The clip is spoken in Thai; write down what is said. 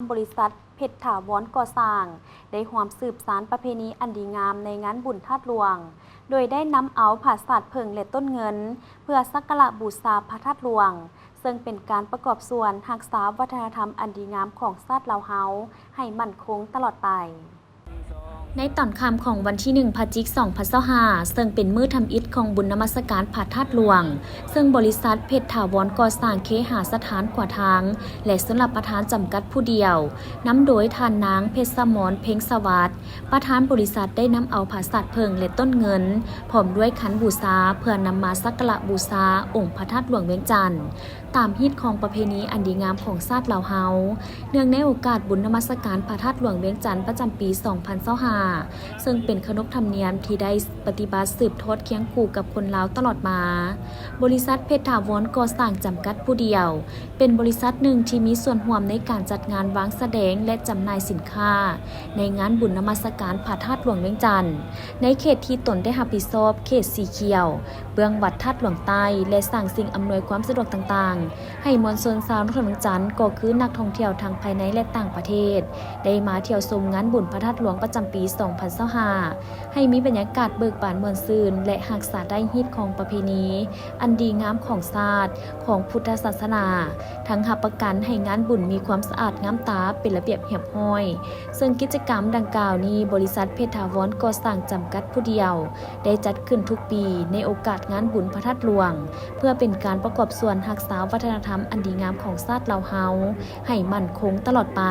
บริษัทเพชรถาวรก่อสร้างได้ร่วมสืบสานประเพณีอันดีงามในงานบุญธาตุหลวงโดยได้นำเอาผาสาดเพิงและต้นเงินเพื่อสักการะบูชาพระธาตุหลวงซึ่งเป็นการประกอบส่วนรักษาวัฒนธรรมอันดีงามของชาติลาวเฮาให้มั่นคงตลอดไปในตอนค่ำของวันที่1 พฤศจิกายน 2025ซึ่งเป็นมื้อทำอิฐของบุญนมัสการพระธาตุหลวงซึ่งบริษัทเพชรถาวรก่อสร้างเคหสถานกว่าทางและสำหรับประธานจำกัดผู้เดียวนำโดยท่านนางเพชรสมรเพ็งสวัสดิ์ประธานบริษัทได้นำเอาผาสาดเพิงและต้นเงินพร้อมด้วยขันบูชาเพื่อนำมาสักการะบูชาองค์พระธาตุหลวงเวียงจันทร์ตามฮิตของประเพณีอันดีงามของชาติลาวเฮาเนื่องในโอกาสบุญนมัสการพระธาตุหลวงเวียงจันทร์ประจำปี 2025ซึ่งเป็นขนบธรรมเนียมที่ได้ปฏิบัติสืบทอดเคียงคู่กับคนลาวตลอดมาบริษัทเพชรถาวรก่อสร้างจำกัดผู้เดียวเป็นบริษัทหนึ่งที่มีส่วนร่วมในการจัดงานวางแสดงและจำหน่ายสินค้าในงานบุญนมัสการพระธาตุหลวงเวียงจันทร์ในเขตที่ตนได้รับผิดชอบเขตสีเขียวเบื้องวัดธาตุหลวงใต้และสร้างสิ่งอำนวยความสะดวกต่างๆให้มวลชนชาวนครเวียงจันทร์ก็คือนักท่องเที่ยวทั้งภายในและต่างประเทศได้มาเที่ยวชมงานบุญพระธาตุหลวงประจำปี 2025ให้มีบรรยากาศเบิกบานม่วนซื่นและรักษาได้ฮิตของประเพณีอันดีงามของชาติของพุทธศาสนาทั้งรับประกันให้งานบุญมีความสะอาดงามตาเป็นระเบียบเรียบร้อยซึ่งกิจกรรมดังกล่าวนี้บริษัทเพชรถาวรก่อสร้างจำกัดผู้เดียวได้จัดขึ้นทุกปีในโอกาสงานบุญพระธาตุหลวงเพื่อเป็นการประกอบส่วนรักษาวัฒนธรรมอันดีงามของชาติลาวเฮาให้มั่นคงตลอดไป